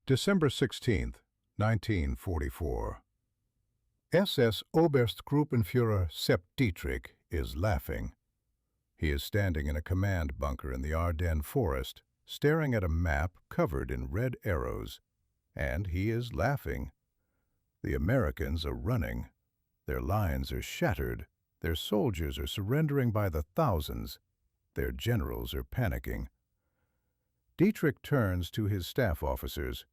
December 16, 1944. SS Oberstgruppenführer Sepp Dietrich is laughing. He is standing in a command bunker in the Ardennes forest, staring at a map covered in red arrows, and he is laughing. The Americans are running. Their lines are shattered. Their soldiers are surrendering by the thousands. Their generals are panicking. Dietrich turns to his staff officers.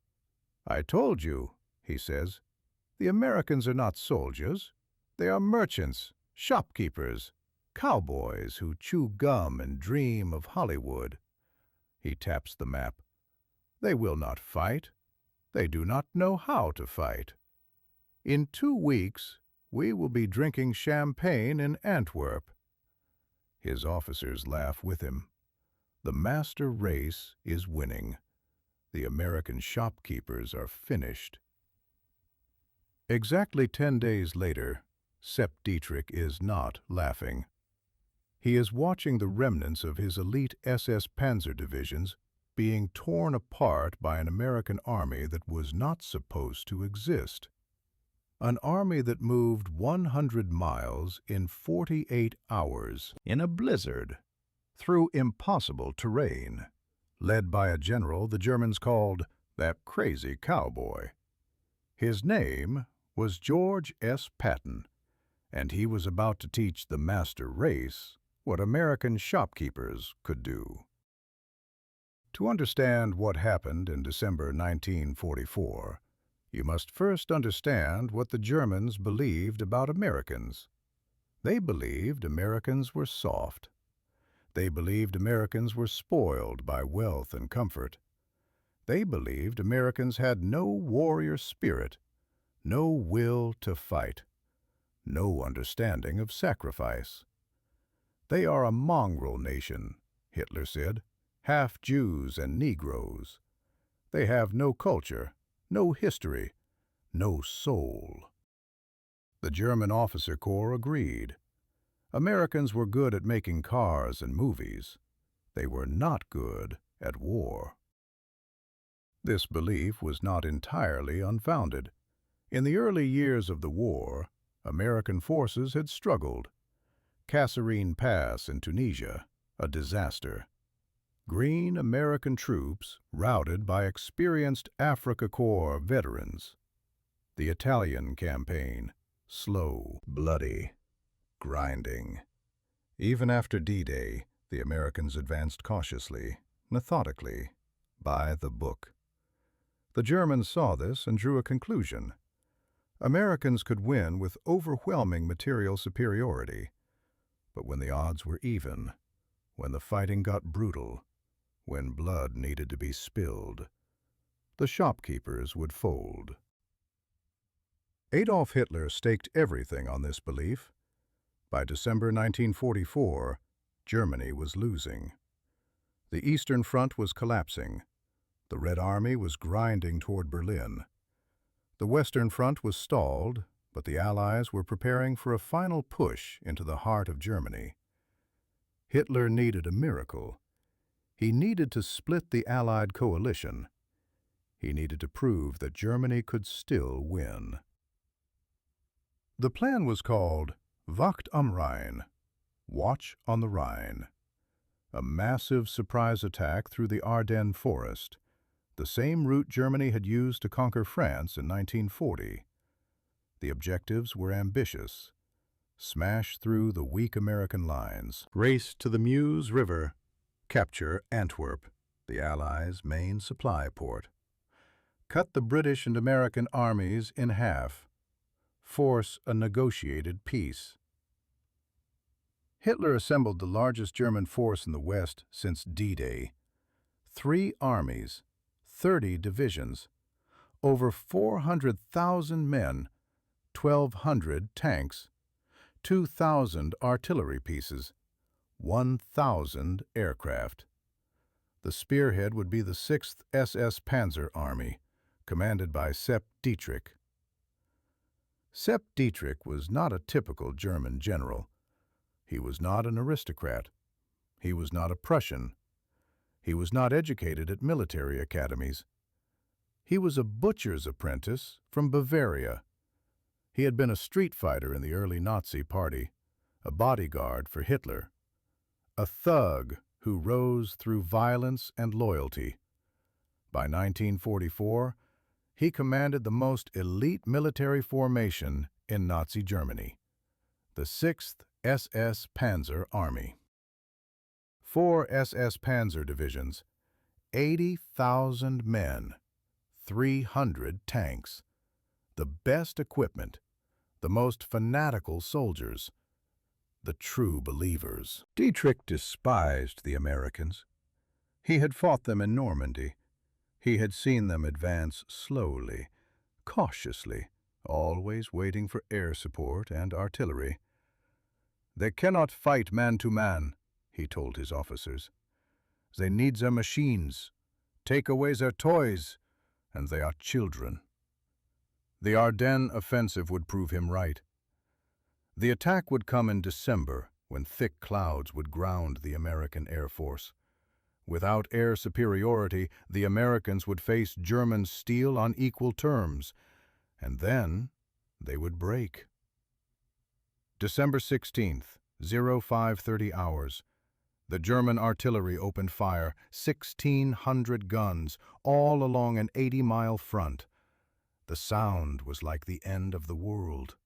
"I told you," he says, "the Americans are not soldiers. They are merchants, shopkeepers, cowboys who chew gum and dream of Hollywood." He taps the map. "They will not fight. They do not know how to fight. In 2 weeks, we will be drinking champagne in Antwerp." His officers laugh with him. The master race is winning. The American shopkeepers are finished. Exactly 10 days later, Sepp Dietrich is not laughing. He is watching the remnants of his elite SS Panzer divisions being torn apart by an American army that was not supposed to exist. An army that moved 100 miles in 48 hours in a blizzard through impossible terrain, led by a general the Germans called that crazy cowboy. His name was George S. Patton, and he was about to teach the master race what American shopkeepers could do. To understand what happened in December 1944, you must first understand what the Germans believed about Americans. They believed Americans were soft. They believed Americans were spoiled by wealth and comfort. They believed Americans had no warrior spirit, no will to fight, no understanding of sacrifice. "They are a mongrel nation," Hitler said, "half Jews and Negroes. They have no culture, no history, no soul." The German officer corps agreed. Americans were good at making cars and movies. They were not good at war. This belief was not entirely unfounded. In the early years of the war, American forces had struggled. Kasserine Pass in Tunisia, a disaster. Green American troops routed by experienced Afrika Korps veterans. The Italian campaign, slow, bloody, grinding. Even after D-Day, the Americans advanced cautiously, methodically, by the book. The Germans saw this and drew a conclusion. Americans could win with overwhelming material superiority, but when the odds were even, when the fighting got brutal, when blood needed to be spilled, the shopkeepers would fold. Adolf Hitler staked everything on this belief. By December 1944, Germany was losing. The Eastern Front was collapsing. The Red Army was grinding toward Berlin. The Western Front was stalled, but the Allies were preparing for a final push into the heart of Germany. Hitler needed a miracle. He needed to split the Allied coalition. He needed to prove that Germany could still win. The plan was called Wacht am Rhein, Watch on the Rhine. A massive surprise attack through the Ardennes forest, the same route Germany had used to conquer France in 1940. The objectives were ambitious. Smash through the weak American lines, race to the Meuse River, capture Antwerp, the Allies' main supply port. Cut the British and American armies in half. Force a negotiated peace. Hitler assembled the largest German force in the West since D-Day. 3 armies, 30 divisions, over 400,000 men, 1,200 tanks, 2,000 artillery pieces, 1,000 aircraft. The spearhead would be the 6th SS Panzer Army, commanded by Sepp Dietrich. Sepp Dietrich was not a typical German general. He was not an aristocrat. He was not a Prussian. He was not educated at military academies. He was a butcher's apprentice from Bavaria. He had been a street fighter in the early Nazi Party, a bodyguard for Hitler, a thug who rose through violence and loyalty. By 1944, he commanded the most elite military formation in Nazi Germany, the 6th SS Panzer Army. 4 SS Panzer divisions, 80,000 men, 300 tanks, the best equipment, the most fanatical soldiers, the true believers. Dietrich despised the Americans. He had fought them in Normandy. He had seen them advance slowly, cautiously, always waiting for air support and artillery. "They cannot fight man to man," he told his officers. "They need their machines, take away their toys, and they are children." The Ardennes offensive would prove him right. The attack would come in December, when thick clouds would ground the American Air Force. Without air superiority, the Americans would face German steel on equal terms, and then they would break. December 16th, 0530 hours. The German artillery opened fire, 1,600 guns, all along an 80-mile front. The sound was like the end of the world.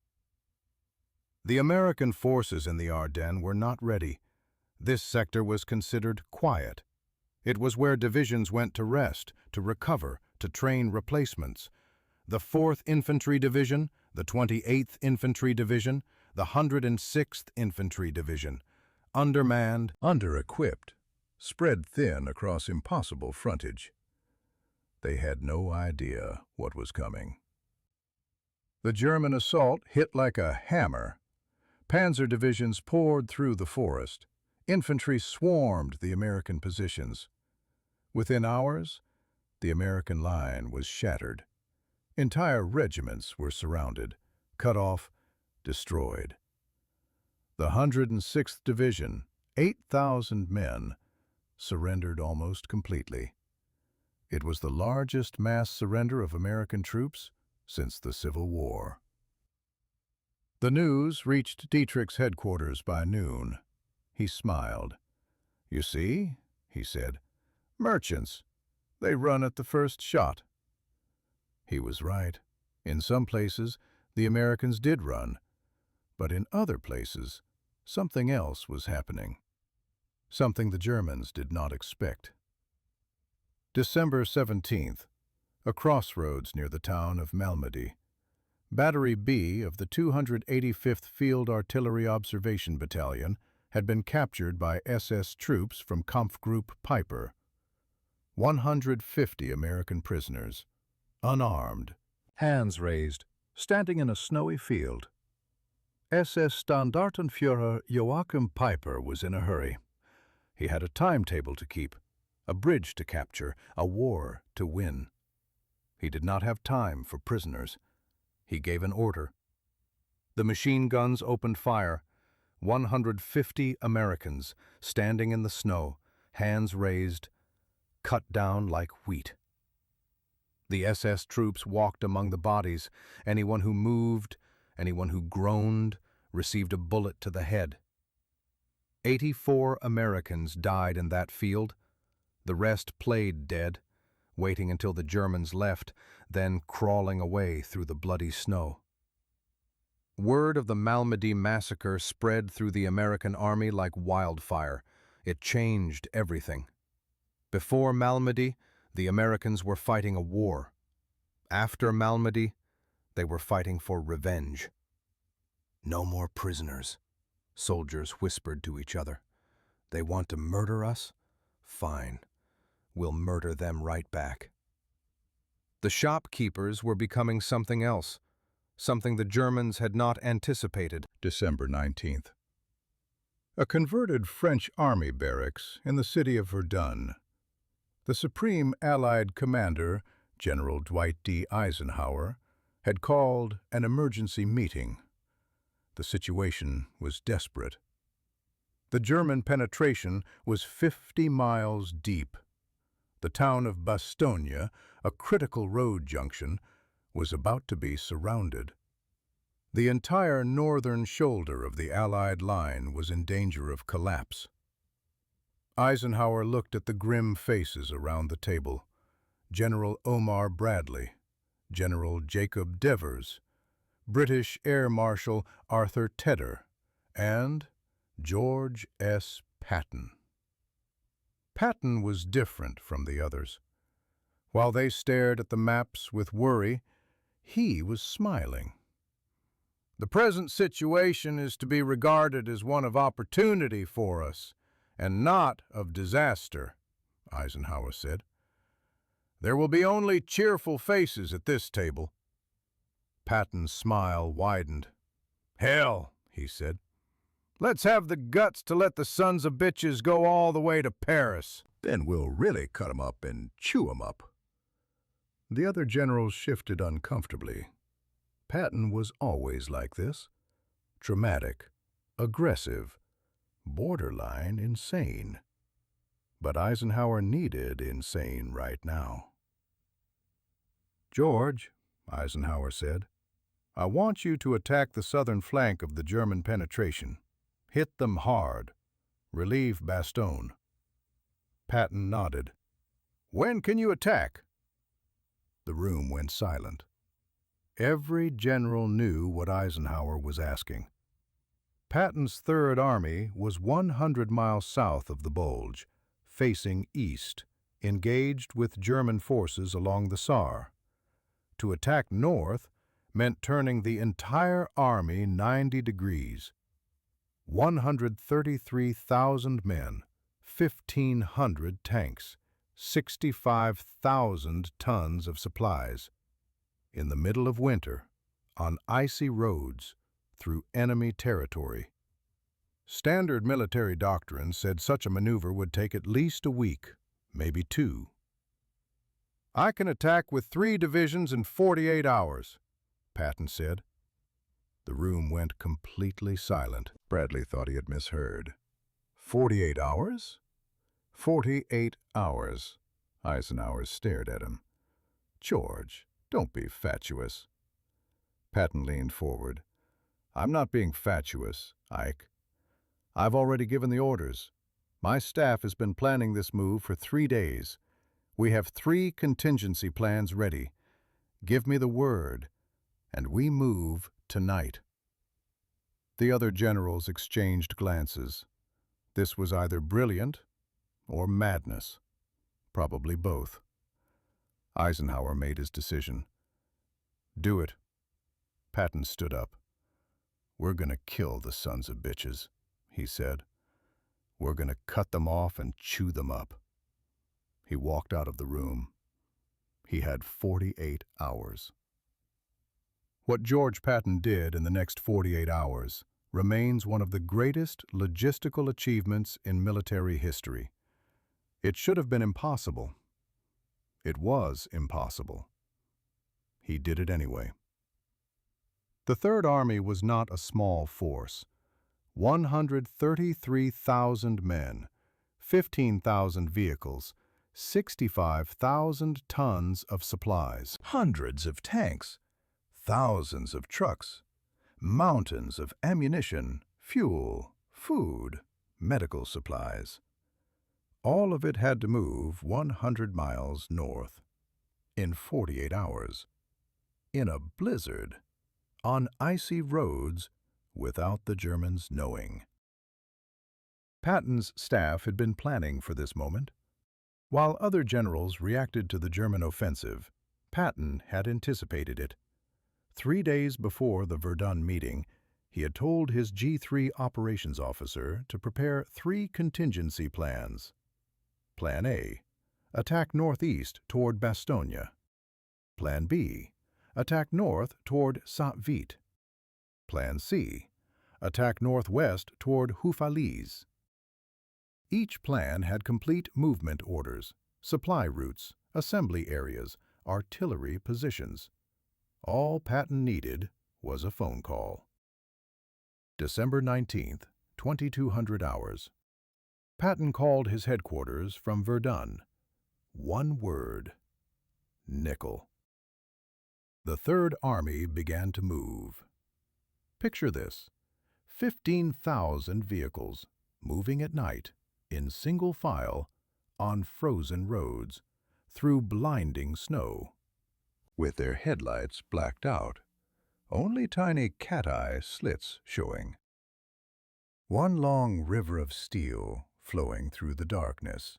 The American forces in the Ardennes were not ready. This sector was considered quiet. It was where divisions went to rest, to recover, to train replacements. The 4th Infantry Division, the 28th Infantry Division, the 106th Infantry Division, undermanned, under-equipped, spread thin across impossible frontage. They had no idea what was coming. The German assault hit like a hammer. Panzer divisions poured through the forest. Infantry swarmed the American positions. Within hours, the American line was shattered. Entire regiments were surrounded, cut off, destroyed. The 106th Division, 8,000 men, surrendered almost completely. It was the largest mass surrender of American troops since the Civil War. The news reached Dietrich's headquarters by noon. He smiled. "You see," he said, "merchants, they run at the first shot." He was right. In some places, the Americans did run, but in other places, something else was happening. Something the Germans did not expect. December 17th, a crossroads near the town of Malmedy. Battery B of the 285th Field Artillery Observation Battalion had been captured by SS troops from Kampfgruppe Piper. 150 American prisoners, unarmed, hands raised, standing in a snowy field. SS Standartenführer Joachim Piper was in a hurry. He had a timetable to keep, a bridge to capture, a war to win. He did not have time for prisoners. He gave an order. The machine guns opened fire. 150 Americans, standing in the snow, hands raised, cut down like wheat. The SS troops walked among the bodies. Anyone who moved, anyone who groaned, received a bullet to the head. 84 Americans died in that field. The rest played dead, waiting until the Germans left, then crawling away through the bloody snow. Word of the Malmedy massacre spread through the American army like wildfire. It changed everything. Before Malmedy, the Americans were fighting a war. After Malmedy, they were fighting for revenge. "No more prisoners," soldiers whispered to each other. "They want to murder us? Fine. We'll murder them right back." The shopkeepers were becoming something else, something the Germans had not anticipated. December 19th. A converted French army barracks in the city of Verdun. The Supreme Allied Commander, General Dwight D. Eisenhower, had called an emergency meeting. The situation was desperate. The German penetration was 50 miles deep. The town of Bastogne, a critical road junction, was about to be surrounded. The entire northern shoulder of the Allied line was in danger of collapse. Eisenhower looked at the grim faces around the table. General Omar Bradley, General Jacob Devers, British Air Marshal Arthur Tedder, and George S. Patton. Patton was different from the others. While they stared at the maps with worry, he was smiling. "The present situation is to be regarded as one of opportunity for us, and not of disaster," Eisenhower said. "There will be only cheerful faces at this table." Patton's smile widened. "Hell," he said. "Let's have the guts to let the sons of bitches go all the way to Paris. Then we'll really cut 'em up and chew 'em up." The other generals shifted uncomfortably. Patton was always like this. Dramatic, aggressive, borderline insane. But Eisenhower needed insane right now. "George," Eisenhower said, "I want you to attack the southern flank of the German penetration. Hit them hard. Relieve Bastogne." Patton nodded. "When can you attack?" The room went silent. Every general knew what Eisenhower was asking. Patton's Third Army was 100 miles south of the Bulge, facing east, engaged with German forces along the Saar. To attack north meant turning the entire army 90 degrees. 133,000 men, 1,500 tanks, 65,000 tons of supplies. In the middle of winter, on icy roads, through enemy territory. Standard military doctrine said such a maneuver would take at least a week, maybe 2. "I can attack with 3 divisions in 48 hours, Patton said. The room went completely silent. Bradley thought he had misheard. 48 hours? 48 hours. Eisenhower stared at him. "George, don't be fatuous." Patton leaned forward. "I'm not being fatuous, Ike. I've already given the orders. My staff has been planning this move for 3 days. We have 3 contingency plans ready. Give me the word, and we move tonight." The other generals exchanged glances. This was either brilliant or madness. Probably both. Eisenhower made his decision. "Do it." Patton stood up. "We're going to kill the sons of bitches," he said. "We're going to cut them off and chew them up." He walked out of the room. He had 48 hours. What George Patton did in the next 48 hours remains one of the greatest logistical achievements in military history. It should have been impossible. It was impossible. He did it anyway. The Third Army was not a small force. 133,000 men, 15,000 vehicles, 65,000 tons of supplies, hundreds of tanks, thousands of trucks, mountains of ammunition, fuel, food, medical supplies. All of it had to move 100 miles north in 48 hours, in a blizzard, on icy roads, without the Germans knowing. Patton's staff had been planning for this moment. While other generals reacted to the German offensive, Patton had anticipated it. 3 days before the Verdun meeting, he had told his G3 operations officer to prepare 3 contingency plans. Plan A, attack northeast toward Bastogne. Plan B, attack north toward Saint-Vite. Plan C, attack northwest toward Houffalize. Each plan had complete movement orders, supply routes, assembly areas, artillery positions. All Patton needed was a phone call. December 19th, 2200 hours. Patton called his headquarters from Verdun. One word. nickel. The Third Army began to move. Picture this: 15,000 vehicles moving at night, in single file, on frozen roads, through blinding snow, with their headlights blacked out, only tiny cat-eye slits showing. One long river of steel flowing through the darkness.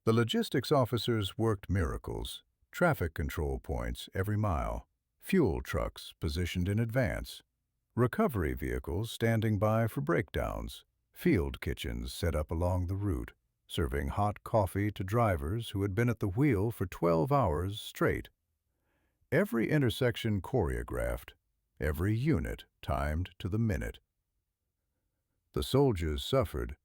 The logistics officers worked miracles, traffic control points every mile, fuel trucks positioned in advance, recovery vehicles standing by for breakdowns, field kitchens set up along the route, serving hot coffee to drivers who had been at the wheel for 12 hours straight. Every intersection choreographed, every unit timed to the minute. The soldiers suffered.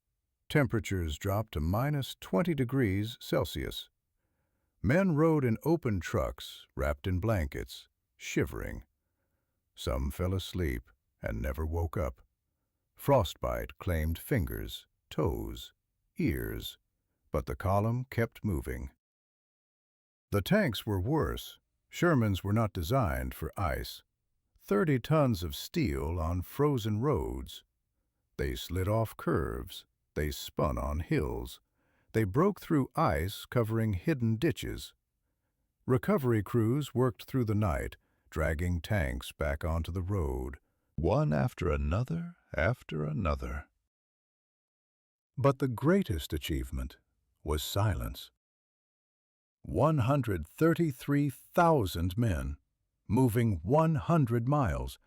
Temperatures dropped to -20 degrees Celsius. Men rode in open trucks, wrapped in blankets, shivering. Some fell asleep and never woke up. Frostbite claimed fingers, toes, ears, but the column kept moving. The tanks were worse. Shermans were not designed for ice. 30 tons of steel on frozen roads. They slid off curves. They spun on hills. They broke through ice covering hidden ditches. Recovery crews worked through the night, dragging tanks back onto the road, one after another after another. But the greatest achievement was silence. 133,000 men, moving 100 miles,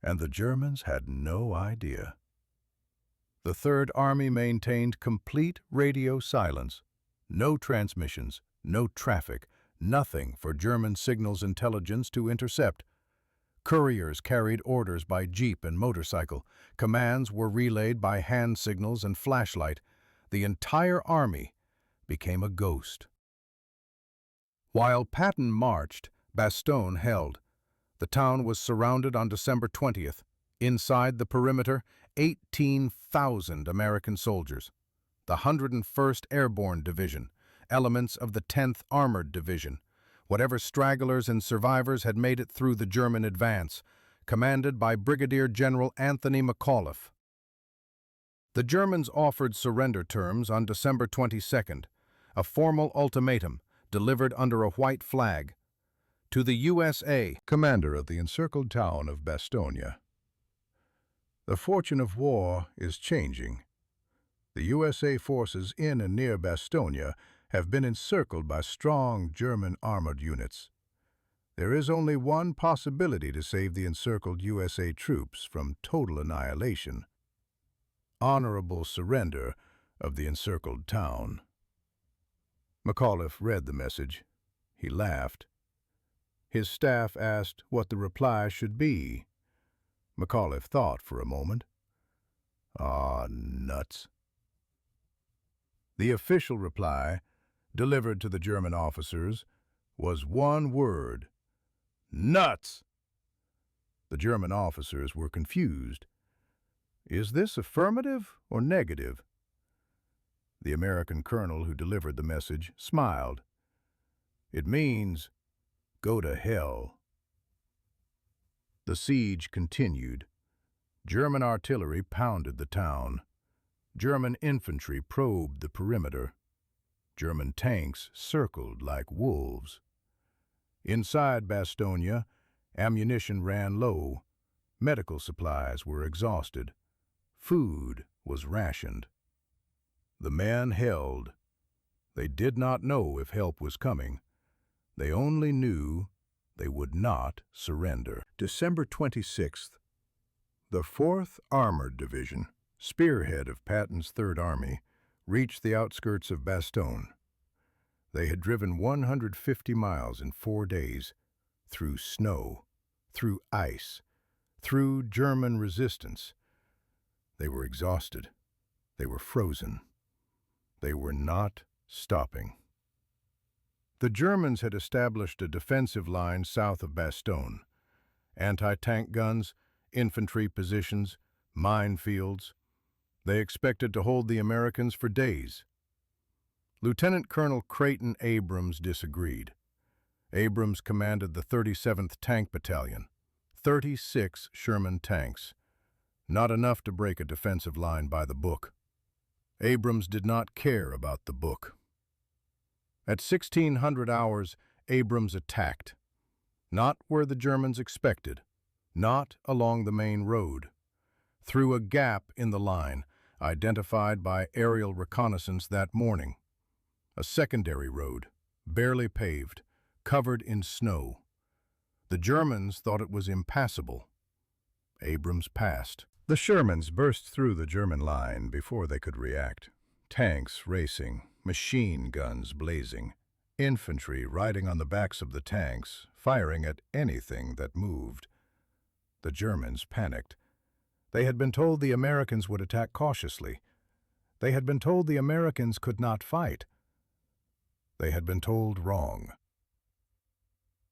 and the Germans had no idea. The Third Army maintained complete radio silence. No transmissions, no traffic, nothing for German signals intelligence to intercept. Couriers carried orders by jeep and motorcycle. Commands were relayed by hand signals and flashlight. The entire army became a ghost. While Patton marched, Bastogne held. The town was surrounded on December 20th. Inside the perimeter, 18,000 American soldiers. The 101st Airborne Division, elements of the 10th Armored Division, whatever stragglers and survivors had made it through the German advance, commanded by Brigadier General Anthony McAuliffe. The Germans offered surrender terms on December 22nd, a formal ultimatum delivered under a white flag. To the USA, commander of the encircled town of Bastogne. The fortune of war is changing. The USA forces in and near Bastogne have been encircled by strong German armored units. There is only one possibility to save the encircled USA troops from total annihilation: honorable surrender of the encircled town. McAuliffe read the message. He laughed. His staff asked what the reply should be. McAuliffe thought for a moment. "Ah, nuts." The official reply, delivered to the German officers, was one word: nuts. The German officers were confused. Is this affirmative or negative? The American colonel who delivered the message smiled. It means, go to hell. The siege continued. German artillery pounded the town. German infantry probed the perimeter. German tanks circled like wolves. Inside Bastogne, ammunition ran low. Medical supplies were exhausted. Food was rationed. The men held. They did not know if help was coming. They only knew they would not surrender. December 26th. The 4th Armored Division, spearhead of Patton's Third Army, reached the outskirts of Bastogne. They had driven 150 miles in 4 days, through snow, through ice, through German resistance. They were exhausted. They were frozen. They were not stopping. The Germans had established a defensive line south of Bastogne. Anti-tank guns, infantry positions, minefields. They expected to hold the Americans for days. Lieutenant Colonel Creighton Abrams disagreed. Abrams commanded the 37th Tank Battalion, 36 Sherman tanks, not enough to break a defensive line by the book. Abrams did not care about the book. At 1600 hours, Abrams attacked, not where the Germans expected, not along the main road, through a gap in the line identified by aerial reconnaissance that morning. A secondary road, barely paved, covered in snow. The Germans thought it was impassable. Abrams passed. The Shermans burst through the German line before they could react. Tanks racing, machine guns blazing, infantry riding on the backs of the tanks, firing at anything that moved. The Germans panicked. They had been told the Americans would attack cautiously. They had been told the Americans could not fight. They had been told wrong.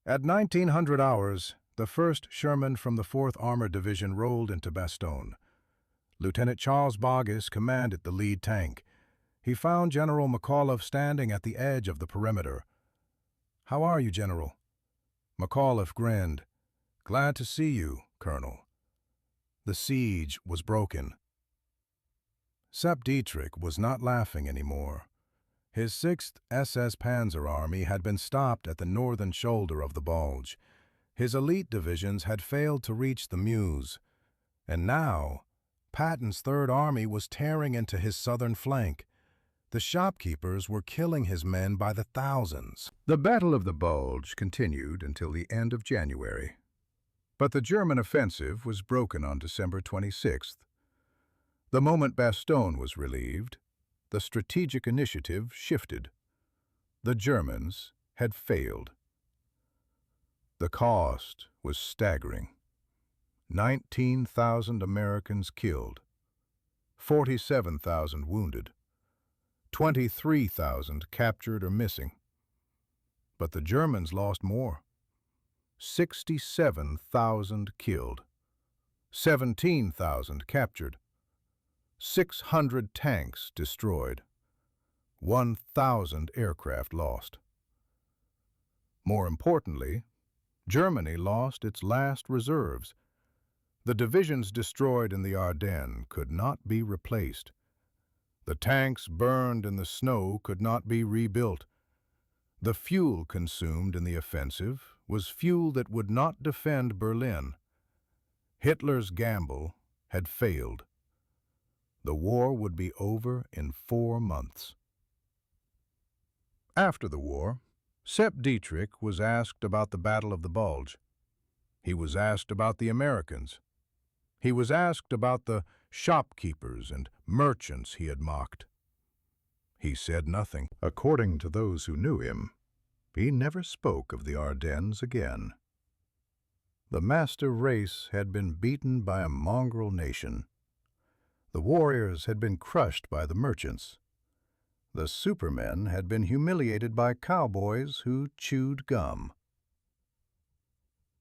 At 1900 hours, the 1st Sherman from the 4th Armored Division rolled into Bastogne. Lieutenant Charles Boggess commanded the lead tank. He found General McAuliffe standing at the edge of the perimeter. "How are you, General?" McAuliffe grinned. "Glad to see you, Colonel." The siege was broken. Sepp Dietrich was not laughing anymore. His 6th SS Panzer Army had been stopped at the northern shoulder of the Bulge. His elite divisions had failed to reach the Meuse. And now, Patton's 3rd Army was tearing into his southern flank. The shopkeepers were killing his men by the thousands. The Battle of the Bulge continued until the end of January. But the German offensive was broken on December 26th. The moment Bastogne was relieved, the strategic initiative shifted. The Germans had failed. The cost was staggering. 19,000 Americans killed, 47,000 wounded, 23,000 captured or missing. But the Germans lost more. 67,000 killed, 17,000 captured, 600 tanks destroyed, 1,000 aircraft lost. More importantly, Germany lost its last reserves. The divisions destroyed in the Ardennes could not be replaced. The tanks burned in the snow could not be rebuilt. The fuel consumed in the offensive was fuel that would not defend Berlin. Hitler's gamble had failed. The war would be over in 4 months. After the war, Sepp Dietrich was asked about the Battle of the Bulge. He was asked about the Americans. He was asked about the shopkeepers and merchants he had mocked. He said nothing. According to those who knew him, he never spoke of the Ardennes again. The master race had been beaten by a mongrel nation. The warriors had been crushed by the merchants. The supermen had been humiliated by cowboys who chewed gum.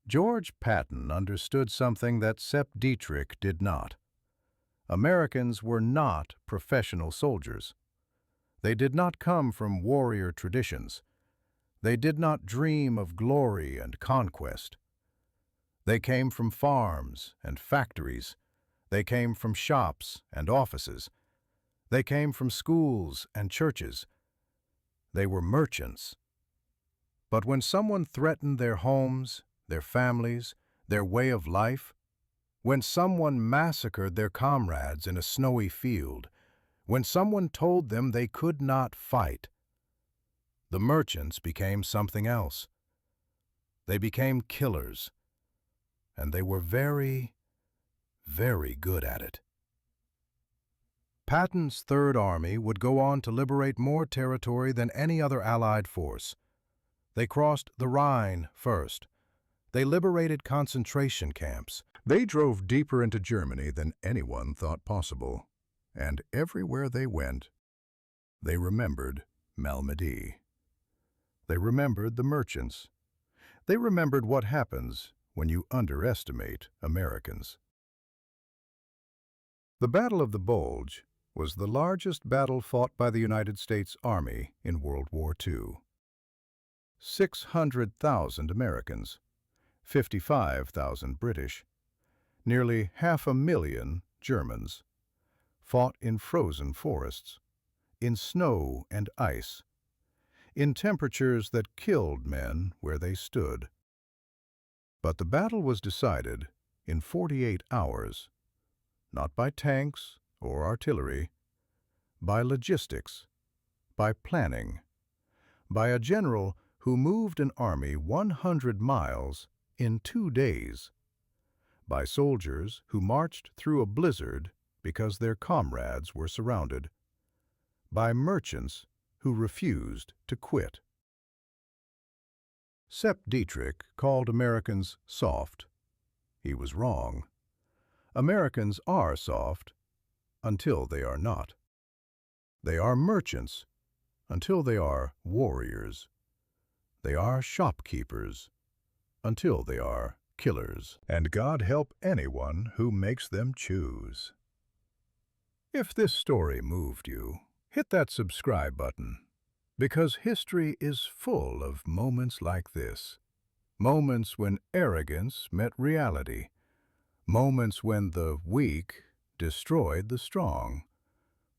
George Patton understood something that Sepp Dietrich did not. Americans were not professional soldiers. They did not come from warrior traditions. They did not dream of glory and conquest. They came from farms and factories. They came from shops and offices. They came from schools and churches. They were merchants. But when someone threatened their homes, their families, their way of life, when someone massacred their comrades in a snowy field, when someone told them they could not fight, the merchants became something else. They became killers, and they were very, very good at it. Patton's 3rd Army would go on to liberate more territory than any other Allied force. They crossed the Rhine first. They liberated concentration camps. They drove deeper into Germany than anyone thought possible. And everywhere they went, they remembered Malmedy. They remembered the merchants. They remembered what happens when you underestimate Americans. The Battle of the Bulge was the largest battle fought by the United States Army in World War II. 600,000 Americans, 55,000 British, nearly 500,000 Germans, fought in frozen forests, in snow and ice, in temperatures that killed men where they stood. But the battle was decided in 48 hours, not by tanks or artillery, by logistics, by planning, by a general who moved an army 100 miles in 2 days, by soldiers who marched through a blizzard because their comrades were surrounded, by merchants who refused to quit. Sepp Dietrich called Americans soft. He was wrong. Americans are soft until they are not. They are merchants until they are warriors. They are shopkeepers until they are killers. And God help anyone who makes them choose. If this story moved you, hit that subscribe button, because history is full of moments like this. Moments when arrogance met reality. Moments when the weak destroyed the strong.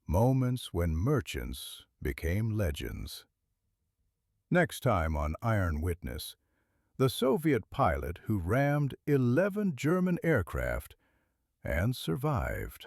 Moments when merchants became legends. Next time on Iron Witness, the Soviet pilot who rammed 11 German aircraft and survived.